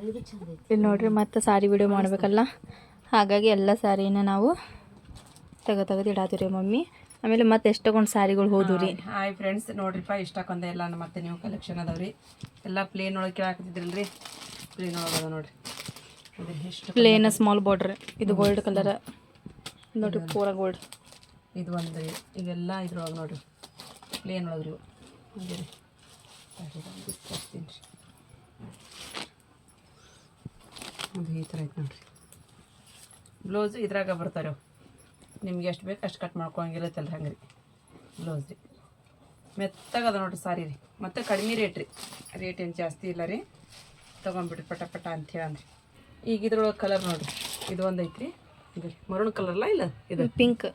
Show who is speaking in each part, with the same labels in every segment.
Speaker 1: ಇಲ್ಲಿ ನೋಡ್ರಿ ಮತ್ತೆ ಸಾರಿ ವಿಡಿಯೋ ಮಾಡಬೇಕಲ್ಲ, ಹಾಗಾಗಿ ಎಲ್ಲ ಸಾರಿನ ನಾವು ತೆಗೆದು ಇಡಾತೀವಿ ಮಮ್ಮಿ. ಆಮೇಲೆ ಮತ್ತೆ ಎಷ್ಟೊಂದು ಸಾರಿಗಳು ಹೋದ್ವು ರೀ.
Speaker 2: ಹಾಯ್ ಫ್ರೆಂಡ್ಸ್, ನೋಡ್ರಿಪ್ಪ ಇಷ್ಟಕ್ಕೊಂದೇ ಎಲ್ಲ ಮತ್ತೆ ನೀವು ಕಲೆಕ್ಷನ್ ಅದಾವ್ರಿ. ಎಲ್ಲ ಪ್ಲೇನ್ ಒಳಗೆ ಕೇಳಾಕತ್ತಿದ್ರಲ್ರಿ, ಪ್ಲೇನ್ ಒಳಗೆ ಅದ ನೋಡ್ರಿ. ಇದು ಎಷ್ಟು
Speaker 1: ಪ್ಲೇನ್ ಸ್ಮಾಲ್ ಬಾರ್ಡ್ರ್, ಇದು ಗೋಲ್ಡ್ ಕಲರ್ ನೋಡ್ರಿ, ಪೂರ ಗೋಲ್ಡ್.
Speaker 2: ಇದು ಒಂದು ಇವೆಲ್ಲ ಇದ್ರೊಳಗೆ ನೋಡ್ರಿ, ಪ್ಲೇನ್ ಒಳಗೆ ರೀ. ಅದೇ ರೀ ತೋರಿಸ್ತೀನಿ ರೀ. ಅದು ಈ ಥರ ಐತೆ ನೋಡ್ರಿ. ಬ್ಲೌಸು ಇದ್ರಾಗ ಬರ್ತಾರೆ ಅವು, ನಿಮ್ಗೆ ಎಷ್ಟು ಬೇಕು ಅಷ್ಟು ಕಟ್ ಮಾಡ್ಕೊಳಂಗಿರುತ್ತಲ್ಲ ಹಂಗೆ ರೀ ಬ್ಲೌಸ್ ರೀ. ಮೆತ್ತಗದ ನೋಡ್ರಿ ಸಾರಿ ರೀ, ಮತ್ತು ಕಡಿಮೆ ರೇಟ್ ರೀ, ರೇಟ್ ಏನು ಜಾಸ್ತಿ ಇಲ್ಲ ರೀ. ತೊಗೊಂಬಿಡ್ರಿ ಪಟ ಪಟ ಅಂಥೇಳಿ ಅಂದ್ರಿ. ಈಗ ಇದ್ರೊಳಗೆ ಕಲರ್ ನೋಡಿರಿ, ಇದು ಒಂದು ಐತ್ರಿ, ಇದು ಮರೂನ್ ಕಲರ್ಲ ಇಲ್ಲ ಇದು
Speaker 1: ಪಿಂಕ್.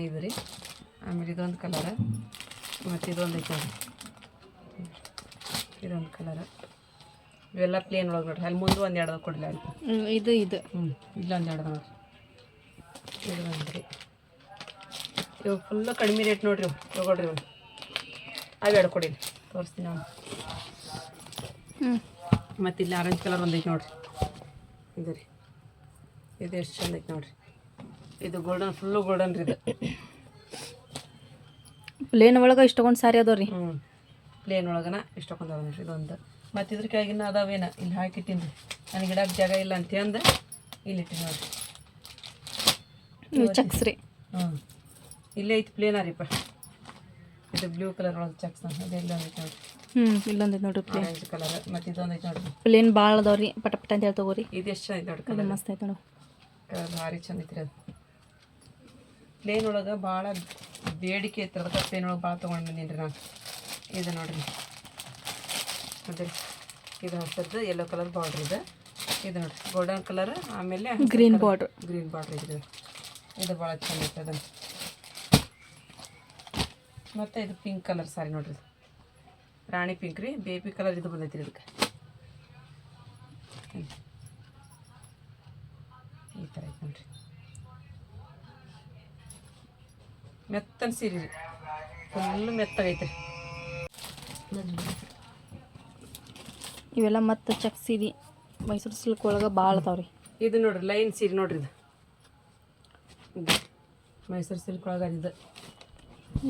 Speaker 2: ಇದು ರೀ. ಆಮೇಲೆ ಇದೊಂದು ಕಲರ, ಮತ್ತು ಇದೊಂದು ಐತೆ ನೋಡಿರಿ, ಇದೊಂದು ಕಲರ. ಇವೆಲ್ಲ ಪ್ಲೇನ್ ಒಳಗೆ ನೋಡಿರಿ. ಅಲ್ಲಿ ಮುಂದೆ ಒಂದು ಎರಡು ಕೊಡಲಿ ಅಂತ
Speaker 1: ಇದು
Speaker 2: ಇಲ್ಲೊಂದು ಎರಡು ನೋಡಿರಿ. ಇದು ಒಂದು ರೀ. ಇವು ಫುಲ್ಲು ಕಡಿಮೆ ರೇಟ್ ನೋಡಿರಿ, ಇವು ತೊಗೊಳ್ರಿ. ಇವು ಅವು ಎರಡು ಕೊಡಿ, ತೋರಿಸ್ತೀನಿ ನಾವು. ಮತ್ತು ಇಲ್ಲಿ ಆರೆಂಜ್ ಕಲರ್ ಒಂದು ಐತೆ ನೋಡಿರಿ, ಇದು ರೀ. ಇದು ಎಷ್ಟು ಚಂದ ಐತೆ ನೋಡಿರಿ. ಇದು ಗೋಲ್ಡನ್, ಫುಲ್ಲು ಗೋಲ್ಡನ್ ರೀ. ಇದು
Speaker 1: ಪ್ಲೇನ್ ಒಳಗೆ ಇಷ್ಟೊಂದು ಸಾರಿ ಅದಾವ ರೀ.
Speaker 2: ಪ್ಲೇನ್ ಒಳಗನ ಇಷ್ಟೊಂದು ಅದಾವ ನೋಡಿರಿ. ಇದೊಂದು ಮತ್ತು ಇದ್ರ ಕೆಳಗಿನ ಅದಾವೇನ ಇಲ್ಲಿ ಹಾಕಿಟ್ಟಿನಿ ರೀ, ನನಗೆ ಇಡಕ್ಕೆ ಜಾಗ ಇಲ್ಲ ಅಂತಂದು ಇಲ್ಲಿ ಇಟ್ಟಿನಿ ನೋಡಿರಿ.
Speaker 1: ಇವು ಚಕ್ಸ್ ರೀ.
Speaker 2: ಇಲ್ಲೇ ಐತಿ ಪ್ಲೇನ ರೀಪ್ಪ. ಇದು ಬ್ಲೂ ಕಲರ್ ಒಳಗೆ ಚಕ್ಸ್, ಅದೆಲ್ಲ ಐತೆ ನೋಡಿರಿ.
Speaker 1: ಇಲ್ಲೊಂದು ಐತೆ ನೋಡ್ರಿ ಪ್ಲೇನ್
Speaker 2: ಆರೆಂಜ್ ಕಲರ್. ಮತ್ತು ಇದೊಂದು ಐತೆ ನೋಡಿರಿ,
Speaker 1: ಪ್ಲೇನ್ ಭಾಳ ಅದಾವ್ರಿ. ಪಟ ಪಟ ಅಂತ ಹೇಳಿ ತಗೋರಿ.
Speaker 2: ಇದು ಎಷ್ಟು ಚಂದ ಐತೆ ನೋಡ್ರಿ,
Speaker 1: ಅದು ಮಸ್ತ್ ಐತೆ ನೋಡಿ,
Speaker 2: ಭಾರಿ ಚಂದ ಐತ್ರಿ. ಅದು ಪ್ಲೇನ್ ಒಳಗೆ ಭಾಳ ಬೇಡಿಕೆ ಐತೆ, ಅದಕ್ಕೆ ಪ್ಲೇನ್ ಒಳಗೆ ಭಾಳ ತೊಗೊಂಡು ಬಂದೀನಿ ರೀ ನಾನು. ಇದು ನೋಡಿರಿ, ಅದೇ ಇದು ಹಸಿದ್ದು ಯೆಲ್ಲೋ ಕಲರ್ ಬಾರ್ಡ್ರ್. ಇದು ನೋಡಿರಿ ಗೋಲ್ಡನ್ ಕಲರ್, ಆಮೇಲೆ
Speaker 1: ಗ್ರೀನ್ ಬಾರ್ಡ್ರ್
Speaker 2: ಐತ್ರಿ. ಇದು ಭಾಳ ಚಂದ ಐತೆ ಅದನ್ನು. ಮತ್ತು ಇದು ಪಿಂಕ್ ಕಲರ್ ಸಾರಿ ನೋಡಿರಿ, ರಾಣಿ ಪಿಂಕ್ ರೀ, ಬೇಬಿ ಕಲರ್ ಇದು ಬಂದೈತಿ ರೀ. ಇದಕ್ಕೆ ಈ ಥರ ಐತೆ ನೋಡಿರಿ. ಮೆತ್ತನ ಸೀರೆ ರೀ, ಫುಲ್ಲು ಮೆತ್ತಗೈತೆ.
Speaker 1: ಇವೆಲ್ಲ ಮತ್ತು ಚೆಕ್ ಸೀರೆ ಮೈಸೂರು ಸಿಲ್ಕ್ ಒಳಗೆ ಭಾಳ ಅದಾವ್ರಿ.
Speaker 2: ಇದು ನೋಡ್ರಿ ಲೈನ್ ಸೀರೆ ನೋಡ್ರಿ, ಇದು ಮೈಸೂರು ಸಿಲ್ಕ್ ಒಳಗೆ ಇದು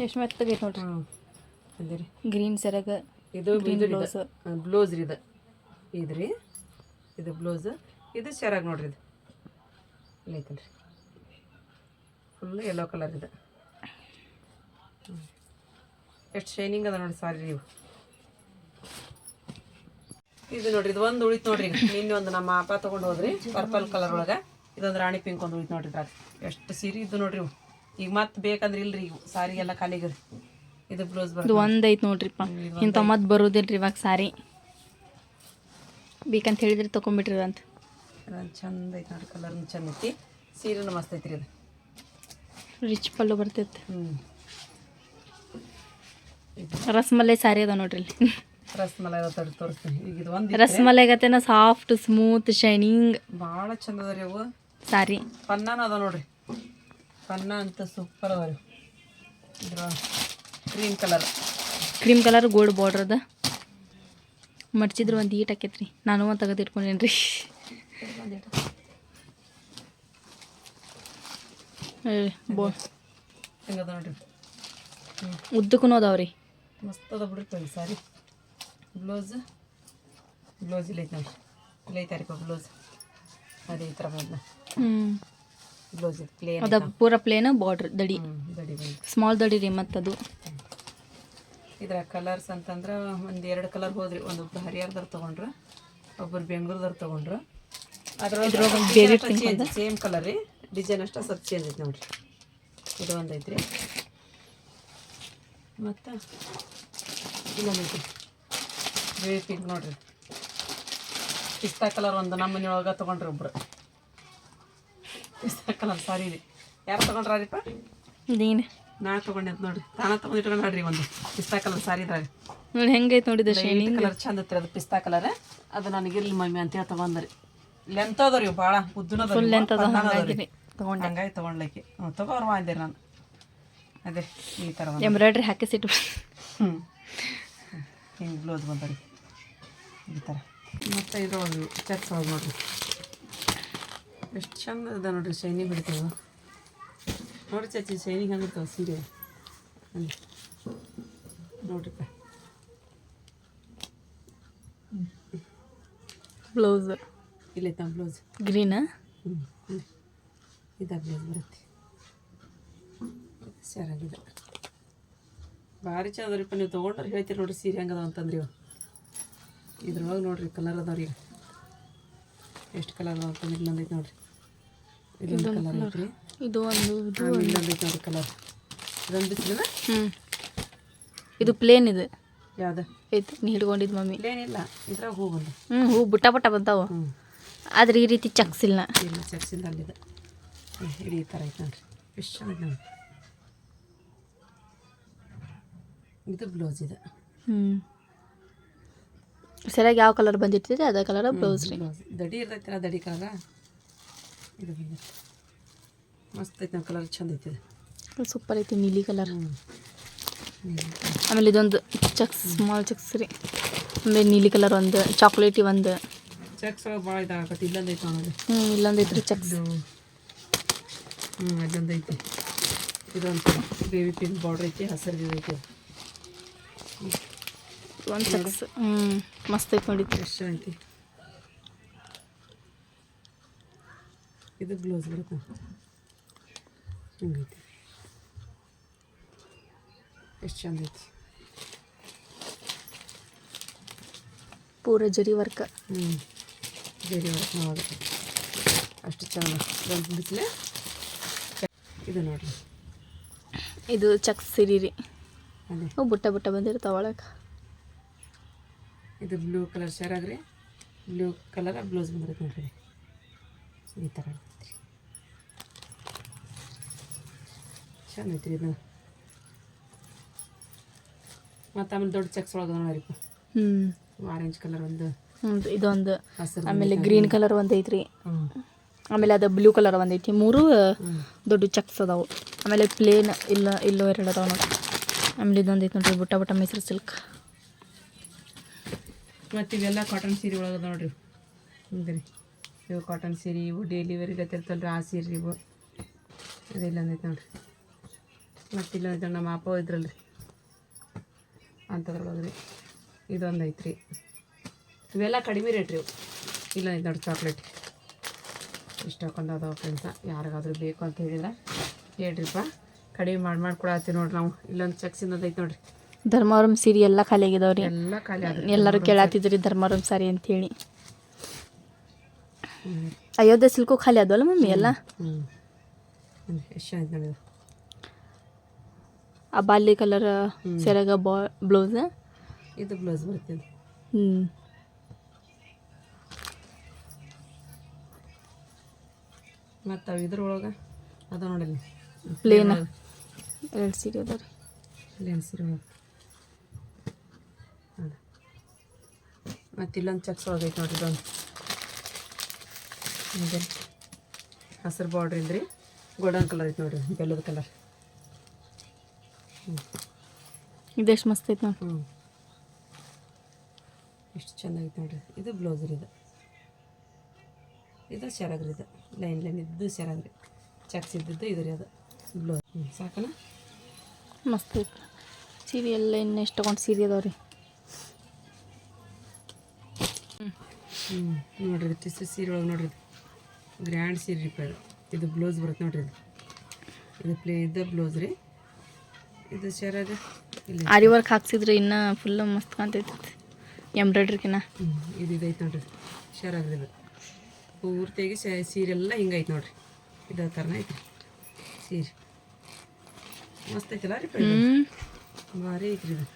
Speaker 1: ಎಷ್ಟು ಮೆತ್ತಗೈತೆ ನೋಡ್ರಿ.
Speaker 2: ಅದೇ ರೀ,
Speaker 1: ಗ್ರೀನ್ ಸೆರಗ,
Speaker 2: ಇದು ಬ್ಲೌಸ್ ರೀ. ಇದು ರೀ, ಇದು ಬ್ಲೌಸ್, ಇದು ಸೆರಗ್ ನೋಡ್ರಿ. ಇದು ಇಲ್ಲೈತಲ್ರಿ, ಫುಲ್ ಯೆಲ್ಲೋ ಕಲರ್. ಇದು ಎಷ್ಟು ಶೈನಿಂಗ್ ಅದ ನೋಡಿ ಸಾರಿ ನೀವು. ಇದು ನೋಡ್ರಿ, ಇದು ಒಂದು ಉಳಿತು ನೋಡ್ರಿ. ನಿನ್ನೆ ಒಂದು ನಮ್ಮ ಅಪ್ಪ ತೊಗೊಂಡು ಹೋದ್ರಿ ಪರ್ಪಲ್ ಕಲರ್ ಒಳಗೆ. ಇದೊಂದು ರಾಣಿ ಪಿಂಕ್ ಒಂದು ಉಳಿತು ನೋಡ್ರಿ. ಎಷ್ಟು ಸೀರೆ ಇದು ನೋಡ್ರಿ. ಇವು ಈಗ ಮತ್ತೆ ಬೇಕಂದ್ರೆ ಇಲ್ರಿ, ಇವು ಸಾರಿಗೆಲ್ಲ ಖಾಲಿಗರಿ. ಇದು ಬ್ಲೌಸ್ ಬರೋದು
Speaker 1: ಒಂದು ಐತೆ ನೋಡ್ರಿಪ್ಪ. ಇಂಥ ಮತ್ತೆ ಬರೋದಿಲ್ರಿ ಇವಾಗ ಸಾರಿ. ಬೇಕಂತ ಹೇಳಿದ್ರೆ ತೊಗೊಂಬಿಟ್ರಿ ಅಂತ.
Speaker 2: ಅದೊಂದು ಚಂದ ಐತೆ ನೋಡ್ರಿ, ಕಲರ್ನು ಚಂದ ಐತಿ, ಸೀರೆನೂ ಮಸ್ತ್ ಐತ್ರಿ. ಇದು
Speaker 1: ರಿಚ್ ಪಲ್ಲು ಬರ್ತೈತೆ. ರಸಮಲೈ ಸಾರಿ ಅದ ನೋಡ್ರಿ ಇಲ್ಲಿ.
Speaker 2: ರಸಮಲೈ ತೋರಿಸ್ತೀನಿ. ಈಗ ಇದು ಒಂದು
Speaker 1: ರಸಮಲೈ ಗತೆನ ಸಾಫ್ಟ್ ಸ್ಮೂತ್ ಶೈನಿಂಗ್
Speaker 2: ಭಾಳ ಚಂದ ಅದ ರೀ ಅವು
Speaker 1: ಸಾರಿ.
Speaker 2: ಪನ್ನಾನ ಅದ ನೋಡ್ರಿ, ಪನ್ನ ಅಂತ ಸೂಪರ್ ಅದ ರೀ. ಇದ್ರ
Speaker 1: ಕ್ರೀಮ್ ಕಲರ್ ಗೋಲ್ಡ್ ಬಾರ್ಡ್ರ್ ಅದ. ಮಡ್ಚಿದ್ರು ಒಂದು ಈಟ್ ಆಕೈತ್ರಿ. ನಾನು ಒಂದು ತೆಗೆದು ಇಟ್ಕೊಂಡೇನಿ ರೀ.
Speaker 2: ಹಿಂಗದ ನೋಡ್ರಿ,
Speaker 1: ಉದ್ದಕ್ಕೂ ಅದಾವ್ರಿ.
Speaker 2: ಮಸ್ತ್ ಅದ ಬಿಡ್ರಿ ಸಾರಿ. ಬ್ಲೌಸ್ ಇಲ್ಲೈತೆ ನೋಡ್ರಿ, ಇಲ್ಲೈತಾರಿಪ್ಪ ಬ್ಲೌಸ್. ಅದೇ ಈ ಥರ ಬಂದ ಬ್ಲೌಸ್. ಇದು ಪ್ಲೇನ್
Speaker 1: ಅದ ಪೂರ ಪ್ಲೇನ್ ಬಾರ್ಡ್ರ್ ದಡಿ ಸ್ಮಾಲ್ ದಡಿ ರೀ. ಮತ್ತದು
Speaker 2: ಇದ್ರ ಕಲರ್ಸ್ ಅಂತಂದ್ರೆ ಒಂದು 2 ಕಲರ್ ಹೋದ್ರಿ. ಒಬ್ಬರು ಹರಿಯಾರದವ್ರು ತೊಗೊಂಡ್ರು, ಒಬ್ಬರು ಬೆಂಗಳೂರದವ್ರು ತೊಗೊಂಡ್ರು. ಅದ್ರೊಳಗೆ ಸೇಮ್ ಕಲರ್ ರೀ, ಡಿಸೈನ್ ಅಷ್ಟೇ ಸ್ವಲ್ಪ ಚೇಂಜ್ ಐತೆ ನೋಡ್ರಿ. ಇದು ಒಂದು ಐತ್ರಿ. ಮತ್ತು ಇನ್ನೊಂದು ಐತಿ ಬೇಬಿ ಪಿಂಕ್ ನೋಡ್ರಿ, ಪಿಸ್ತಾ ಕಲರ್. ಒಂದು ನಮ್ಮ ಮನೆಯೊಳಗೆ ತೊಗೊಂಡ್ರಿ ಒಬ್ರು, ಪಿಸ್ತಾ ಕಲರ್ ಸಾರಿ ರೀ. ಯಾರು ತೊಗೊಂಡ್ರಿಪ್ಪ?
Speaker 1: ನೀನು.
Speaker 2: ನಾ ತೊಗೊಂಡೆ ಅಂತ ನೋಡ್ರಿ, ತಾನ ತೊಗೊಂಡು ಇಟ್ಕೊಂಡು ನೋಡ್ರಿ ಒಂದು ಪಿಸ್ತಾ ಕಲರ್ ಸಾರಿ ಇದ್ರಾಗ
Speaker 1: ನೋಡಿ ಹೆಂಗೈತೆ ನೋಡಿದ ಶೈನಿಂಗ್
Speaker 2: ಕಲರ್ ಚಂದ ಐತ್ರಿ. ಅದು ಪಿಸ್ತಾ ಕಲರ್. ಅದು ನನಗಿರ್ಲಿ ಮಮ್ಮಿ ಅಂತೇಳಿ ತೊಗೊಂಡ್ರಿ. ಲೆಂತ್ ಅದ ರೀ, ಭಾಳ ಉದ್ದನ ತೊಗೊಂಡು ಹಂಗಾಗಿ ತೊಗೊಂಡ್ಲೈಕಿ. ತೊಗೋರ್ ಮಾಡಿದೆ ನಾನು. ಅದೇ ಈ ಥರ
Speaker 1: ಎಂಬ್ರಾಯ್ಡ್ರಿ ಹಾಕಿಸಿಟ್ಟು
Speaker 2: ಹಿಂಗೆ ಬ್ಲೌಸ್ ಬಂದರಿ ಈ ಥರ. ಮತ್ತು ಇದ್ರೊಳಗೆ ಚೆಕ್ಸ್ ಒಳಗೆ ನೋಡಿರಿ ಎಷ್ಟು ಚಂದ ಅದ ನೋಡಿರಿ ಶೈನಿಂಗ್ ಬಿಡ್ತಾವೆ ನೋಡಿರಿ ಚಾಚಿ ಶೈನಿಂಗ್ ಹಂಗಿರ್ತಾವೆ ಸೀರೆ ಅಲ್ಲಿ ನೋಡ್ರಿಪ್ಪ
Speaker 1: ಬ್ಲೌಸ್
Speaker 2: ಇಲ್ಲೈತೆ ಬ್ಲೌಸ್
Speaker 1: ಗ್ರೀನಾ
Speaker 2: ಇದು ಬ್ಲೌಸ್ ಬರುತ್ತೆ ಸರಿಯಾಗಿದೆ ಭಾರಿ ಚಂದ ಅದ್ರಿಪ್ಪ ನೀವು ತೊಗೊಂಡ್ರೆ ಹೇಳ್ತೀರಿ ನೋಡಿರಿ ಸೀರೆ ಹೆಂಗದ ಅಂತಂದ್ರಿ ಇವು ಇದ್ರೊಳಗೆ ನೋಡಿರಿ ಕಲರ್ ಅದಾವ್ರಿ ಈಗ ಎಷ್ಟು ಕಲರ್ ಅದಾವ ಅಂತಂದ್ರೆ ಇಲ್ಲೊಂದೈತೆ ನೋಡಿರಿ ಇದೊಂದು ಕಲರ್ ಐತ್ರಿ
Speaker 1: ಇದು ಒಂದು
Speaker 2: ಇಲ್ಲೊಂದೈತೆ ನೋಡಿರಿ ಕಲರ್ ಇದೊಂದು ಬಿಸಿಲಿನ
Speaker 1: ಇದು ಪ್ಲೇನ್ ಇದು
Speaker 2: ಯಾವ್ದು
Speaker 1: ಐತೆ ನೀ ಹಿಡ್ಕೊಂಡಿದ್ದು ಮಮ್ಮಿ
Speaker 2: ಏನಿಲ್ಲ ಇದ್ರಾಗ ಹೂ ಬಂದು
Speaker 1: ಹೂ ಬುಟ್ಟ ಬುಟ್ಟ ಬಂತಾವು ಆದ್ರೆ ಈ ರೀತಿ ಚಕ್ಸ್ ಇಲ್ಲ
Speaker 2: ಇಲ್ಲ ಚೆಕ್ಸಿಂದ ಅಲ್ಲಿದೆ ಇಡೀ ಈ ಥರ ಐತೆ ನೋಡಿರಿ ಫಿಶ್ ಐತೆ ನೋಡಿ ಇದು ಬ್ಲೌಸ್ ಇದೆ
Speaker 1: ಸರಿಯಾಗಿ ಯಾವ ಕಲರ್ ಬಂದಿರ್ತೈತೆ ಅದೇ ಕಲರ್ ಬ್ಲೌಸ್ ರೀ
Speaker 2: ಬ್ಲೌಸ್ ದಡಿ ಇರ್ತೈತಿಲ್ಲ ದಡಿ ಕಾಗ ಇದು ಬಂದೈತೆ ಮಸ್ತ್ ಐತೆ ನಾವು ಕಲರ್ ಚಂದ ಐತೆ
Speaker 1: ಸೂಪರ್ ಐತಿ ನೀಲಿ ಕಲರ್ ಆಮೇಲೆ ಇದೊಂದು ಚಕ್ಸ್ ಸ್ಮಾಲ್ ಚಕ್ಸ್ ರೀ ಆಮೇಲೆ ನೀಲಿ ಕಲರ್ ಒಂದು ಚಾಕ್ಲೇಟಿ ಒಂದು
Speaker 2: ಚೆಕ್ಸ್ ಭಾಳ ಇದಾಗತ್ತೆ ಇಲ್ಲೊಂದು ಐತೆ ನೋಡಿ
Speaker 1: ಇಲ್ಲೊಂದು ಐತ್ರಿ ಚಕ್ಸ್
Speaker 2: ಅದೊಂದು ಐತಿ ಇದೊಂದು ಬೇಬಿ ಪಿಂಕ್ ಬಾರ್ಡ್ರ್ ಐತಿ ಹಸಿರು ಐತಿ
Speaker 1: ಒಂದು ಚಕ್ಸ್ ಮಸ್ತ್ ಐತೆ ನೋಡಿ
Speaker 2: ಎಷ್ಟು ಐತಿ ಇದು ಬ್ಲೌಸ್ ಬರುತ್ತೆ ಹಿಂಗೈತಿ ಎಷ್ಟು ಚಂದ ಐತಿ
Speaker 1: ಪೂರ ಜರಿ ವರ್ಕ್
Speaker 2: ಬೇರೆ ನೋಡಿ ಅಷ್ಟು ಚೆನ್ನಾಗಿ ಇದೊಂದು ಬಿಸಿಲೆ ಇದು ನೋಡಿರಿ
Speaker 1: ಇದು ಚಕ್ಸ್ ಸಿರಿ ರೀ
Speaker 2: ಅದೇ
Speaker 1: ಬುಟ್ಟ ಬುಟ್ಟ ಬಂದಿರ್ತಾವ ಒಳಗೆ
Speaker 2: ಇದು ಬ್ಲೂ ಕಲರ್ ಶರಾಗ್ ರೀ ಬ್ಲೂ ಕಲರ್ ಬ್ಲೌಸ್ ಬಂದಿರುತ್ತೆ ನೋಡ್ರಿ ಈ ಥರ ಐತ್ರಿ ಚಂದ ಐತ್ರಿ ಇದು ಮತ್ತು ಆಮೇಲೆ ದೊಡ್ಡ ಚೆಕ್ಸ್ ಒಳಗೆ ನೋಡಿರಿಪ್ಪ ಆರೆಂಜ್ ಕಲರ್ ಒಂದು
Speaker 1: ಇದೊಂದು
Speaker 2: ಹಸಿರು
Speaker 1: ಆಮೇಲೆ ಗ್ರೀನ್ ಕಲರ್ ಒಂದು ಐತ್ರಿ ಆಮೇಲೆ ಅದು ಬ್ಲೂ ಕಲರ್ ಒಂದು ಐತಿ ಮೂರು ದೊಡ್ಡ ಚಕ್ಸ್ ಅದಾವು ಆಮೇಲೆ ಪ್ಲೇನ್ ಇಲ್ಲೋ ಎರಡು ಅದಾವ ನೋಡಿ ಆಮೇಲೆ ಇದೊಂದು ಐತೆ ನೋಡ್ರಿ ಬುಟ್ಟ ಬುಟ್ಟ ಮೈಸೂರು ಸಿಲ್ಕ್
Speaker 2: ಮತ್ತು ಇವೆಲ್ಲ ಕಾಟನ್ ಸೀರೆ ಒಳಗೆ ನೋಡ್ರಿ ಹಂಗೆ ರೀ ಇವು ಕಾಟನ್ ಸೀರೆ ಇವು ಡೈಲಿ ವೇರಿಗೆ ಹತ್ತಿರ್ತಲ್ಲ ರೀ ಆ ಸೀರೆ ಇವು ಅದೆಲ್ಲ ಒಂದೈತೆ ನೋಡ್ರಿ ಮತ್ತು ಇಲ್ಲೊಂದೈತೆ ನಮ್ಮ ಅಪ್ಪ ಇದ್ರಲ್ರಿ ಅಂಥದ್ರೊಳಗೆ ರೀ ಇದೊಂದು ಐತ್ರಿ ಇವೆಲ್ಲ ಕಡಿಮೆ ರೇಟ್ ರೀ ಇವು ಇಲ್ಲೊಂದೈತೆ ನೋಡ್ರಿ ಚಾಕ್ಲೇಟ್ ಇಷ್ಟ ಹಾಕೊಂಡು ಅದಾವ ಫ್ರೆಂಡ್ಸ ಯಾರಿಗಾದ್ರೂ ಬೇಕು ಅಂತ ಹೇಳಿದ್ರೆ ಹೇಳ್ರಿಪ್ಪ ಕಡಿಮೆ ಮಾಡಿ ಕೊಡತ್ತೀವಿ ನೋಡ್ರಿ ನಾವು ಇಲ್ಲೊಂದು ಚೆಕ್ಸಿಂದ ಐತೆ ನೋಡ್ರಿ
Speaker 1: ಧರ್ಮವರಂ ಸೀರೆ ಎಲ್ಲ ಖಾಲಿ ಆಗಿದಾವ್ರಿ
Speaker 2: ಎಲ್ಲ ಖಾಲಿ ಆದ್ರೆ
Speaker 1: ಎಲ್ಲರೂ ಕೇಳತ್ತಿದ್ರಿ ಧರ್ಮವರಂ ಸಾರಿ ಅಂತೇಳಿ ಅಯೋಧ್ಯೆ ಸಿಲ್ಕು ಖಾಲಿ ಆದವಲ್ಲ ಮಮ್ಮಿ ಎಲ್ಲ
Speaker 2: ಎಷ್ಟು ಆಯ್ತು ನೋಡಿ
Speaker 1: ಆ ಬಾಲ್ಯ ಕಲರ್ ಸೆರಗ ಬ್ಲೌಸ್
Speaker 2: ಇದು ಬ್ಲೌಸ್ ಬರ್ತದೆ ಮತ್ತು ಇದ್ರೊಳಗೆ ಅದ ನೋಡಿಲ್ಲಿ
Speaker 1: ಪ್ಲೇನ್ ಎರಡು ಸೀರೆ ಅದ ರೀ
Speaker 2: ಪ್ಲೇನ್ ಸೀರೆ ಒಳಗೆ ಅದ ಮತ್ತು ಇಲ್ಲೊಂದು ಚೆಕ್ಸ್ ಒಳಗೆ ಐತೆ ನೋಡ್ರಿ ಇದೊಂದು ಹಿಂಗೆ ಹಸಿರು ಬಾರ್ಡ್ರ್ ಇದ್ರಿ ಗೋಲ್ಡನ್ ಕಲರ್ ಐತೆ ನೋಡ್ರಿ ಬೆಲ್ಲದ ಕಲರ್
Speaker 1: ಇದೆಷ್ಟು ಮಸ್ತ್ ಐತೆ ನೋಡಿ
Speaker 2: ಎಷ್ಟು ಚೆನ್ನಾಗೈತೆ ನೋಡ್ರಿ ಇದು ಬ್ಲೌಸ್ ರೀ ಇದು ಸೆರಗ್ರಿ ಇದು ಲೈನ್ ಇದ್ದು ಸೆರಗ್ರಿ ಚೆಕ್ಸ್ ಇದ್ದಿದ್ದು ಇದು ರೀ ಅದು ಬ್ಲೌಸ್ ಸಾಕಲ್ಲ
Speaker 1: ಮಸ್ತ್ ಐತೆ ಸೀರೆ ಎಲ್ಲ ಇನ್ನು ಎಷ್ಟು ತಗೊಂಡು ಸೀರೆ ಅದಾವ ರೀ
Speaker 2: ನೋಡ್ರಿ ಟಿಸು ಸೀರೆ ಒಳಗೆ ನೋಡ್ರಿ ಗ್ರ್ಯಾಂಡ್ ಸೀರೆ ರೀ ಇದು ಬ್ಲೌಸ್ ಬರುತ್ತೆ ನೋಡ್ರಿ ಇದು ಇದು ಬ್ಲೌಸ್ ರೀ ಇದು ಸೆರಗ ಇಲ್ಲ
Speaker 1: ಆರಿ ವರ್ಕ್ ಹಾಕ್ಸಿದ್ರೆ ಇನ್ನೂ ಫುಲ್ ಮಸ್ತ್ ಕಾಣ್ತೈತಿ ಎಂಬ್ರಾಯ್ಡ್ರಿಕಿನ
Speaker 2: ಇದು ಇದೈತೆ ನೋಡ್ರಿ ಸೆರಗ್ರಿ ಇದು ಪೂರ್ತಿಯಾಗಿ ಸೀರೆ ಎಲ್ಲ ಹಿಂಗೈತೆ ನೋಡ್ರಿ ಇದೇ ಥರನೇ ಐತಿ ಸೀರೆ ಮಸ್ತ್ ಐತಲ್ಲ ರೀ ಭಾರಿ ಐತ್ರಿ ಇದು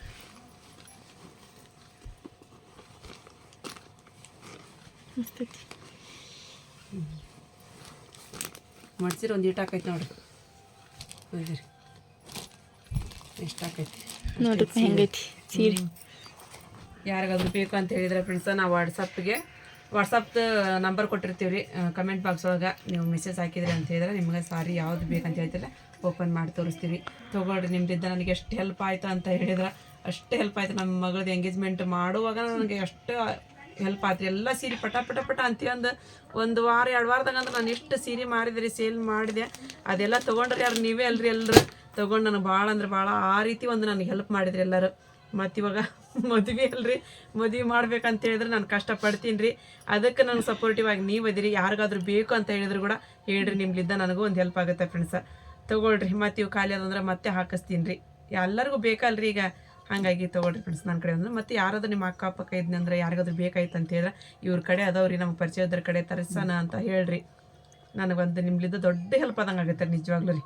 Speaker 1: ಮಸ್ತ್ ಐತಿ
Speaker 2: ಮಡ್ಸಿರ ಒಂದು ಈಟ್ ಹಾಕೈತೆ ನೋಡ್ರಿ ನೋಡಿರಿ ಎಷ್ಟು ಹಾಕೈತಿ
Speaker 1: ನೋಡ್ರಿ ಹೆಂಗೈತಿ ಸೀರೆ
Speaker 2: ಯಾರಿಗಾದ್ರೂ ಬೇಕು ಅಂತ ಹೇಳಿದ್ರೆ ಫ್ರೆಂಡ್ಸ ನಾವು ವಾಟ್ಸಪ್ ನಂಬರ್ ಕೊಟ್ಟಿರ್ತೀವಿ ರೀ ಕಮೆಂಟ್ ಬಾಕ್ಸ್ ಒಳಗೆ ನೀವು ಮೆಸೇಜ್ ಹಾಕಿದ್ರಿ ಅಂತ ಹೇಳಿದ್ರೆ ನಿಮ್ಗೆ ಸಾರಿ ಯಾವ್ದು ಬೇಕಂತ ಹೇಳ್ತಿಲ್ಲ ಓಪನ್ ಮಾಡಿ ತೋರಿಸ್ತೀವಿ ತೊಗೊಳ್ರಿ ನಿಮ್ಮಿಂದ ನನಗೆ ಎಷ್ಟು ಹೆಲ್ಪ್ ಆಯಿತು ಅಂತ ಹೇಳಿದ್ರೆ ಅಷ್ಟೇ ಹೆಲ್ಪ್ ಆಯಿತು ನಮ್ಮ ಮಗಳದ್ದು ಎಂಗೇಜ್ಮೆಂಟ್ ಮಾಡುವಾಗ ನನಗೆ ಅಷ್ಟು ಹೆಲ್ಪ್ ಆತ್ರಿ. ಎಲ್ಲ ಸೀರೆ ಪಟ ಪಟ ಪಟ ಅಂತೀವಿ ಒಂದು ವಾರ 2 ವಾರದಾಗ ಅಂದ್ರೆ ನಾನು ಎಷ್ಟು ಸೀರೆ ಮಾರಿದ್ರಿ, ಸೇಲ್ ಮಾಡಿದೆ, ಅದೆಲ್ಲ ತೊಗೊಂಡ್ರಿ ಯಾರು ನೀವೇ ಅಲ್ರಿ ಎಲ್ಲರೂ ತೊಗೊಂಡು ನನಗೆ ಭಾಳ ಅಂದ್ರೆ ಭಾಳ ಆ ರೀತಿ ಒಂದು ನನಗೆ ಹೆಲ್ಪ್ ಮಾಡಿದ್ರಿ ಎಲ್ಲರೂ. ಮತ್ತು ಇವಾಗ ಮದುವೆ ಅಲ್ರಿ, ಮದುವೆ ಮಾಡ್ಬೇಕಂತ ಹೇಳಿದ್ರೆ ನಾನು ಕಷ್ಟಪಡ್ತೀನಿ ರೀ. ಅದಕ್ಕೆ ನನಗೆ ಸಪೋರ್ಟಿವ್ ಆಗಿ ನೀವು ಅದಿರಿ. ಯಾರಿಗಾದ್ರೂ ಬೇಕು ಅಂತ ಹೇಳಿದ್ರು ಕೂಡ ಹೇಳ್ರಿ, ನಿಮ್ಲಿದ್ದ ನನಗೂ ಒಂದು ಹೆಲ್ಪ್ ಆಗುತ್ತೆ ಫ್ರೆಂಡ್ಸ. ತೊಗೊಳ್ರಿ. ಮತ್ತು ಇವು ಖಾಲಿ ಅದಂದ್ರೆ ಮತ್ತೆ ಹಾಕಿಸ್ತೀನಿ ರೀ. ಎಲ್ಲರಿಗೂ ಬೇಕಲ್ರಿ ಈಗ, ಹಾಗಾಗಿ ತೊಗೊಳ್ರಿ ಫ್ರೆಂಡ್ಸ್ ನನ್ನ ಕಡೆ ಅಂದ್ರೆ. ಮತ್ತು ಯಾರಾದ್ರೂ ನಿಮ್ಮ ಅಕ್ಕಪಕ್ಕ ಇದ್ನಂದ್ರೆ ಯಾರಿಗಾದ್ರೂ ಬೇಕಾಯ್ತು ಅಂತ ಹೇಳಿದ್ರೆ ಇವ್ರ ಕಡೆ ಅದಾವ್ರಿ, ನಮ್ಮ ಪರಿಚಯದ್ರ ಕಡೆ ತರಿಸೋಣ ಅಂತ ಹೇಳ್ರಿ. ನನಗೊಂದು ನಿಮ್ಲಿದ್ದ ದೊಡ್ಡ ಹೆಲ್ಪ್ ಆದಂಗೆ ಆಗುತ್ತೆ ನಿಜವಾಗ್ಲೂ ರೀ.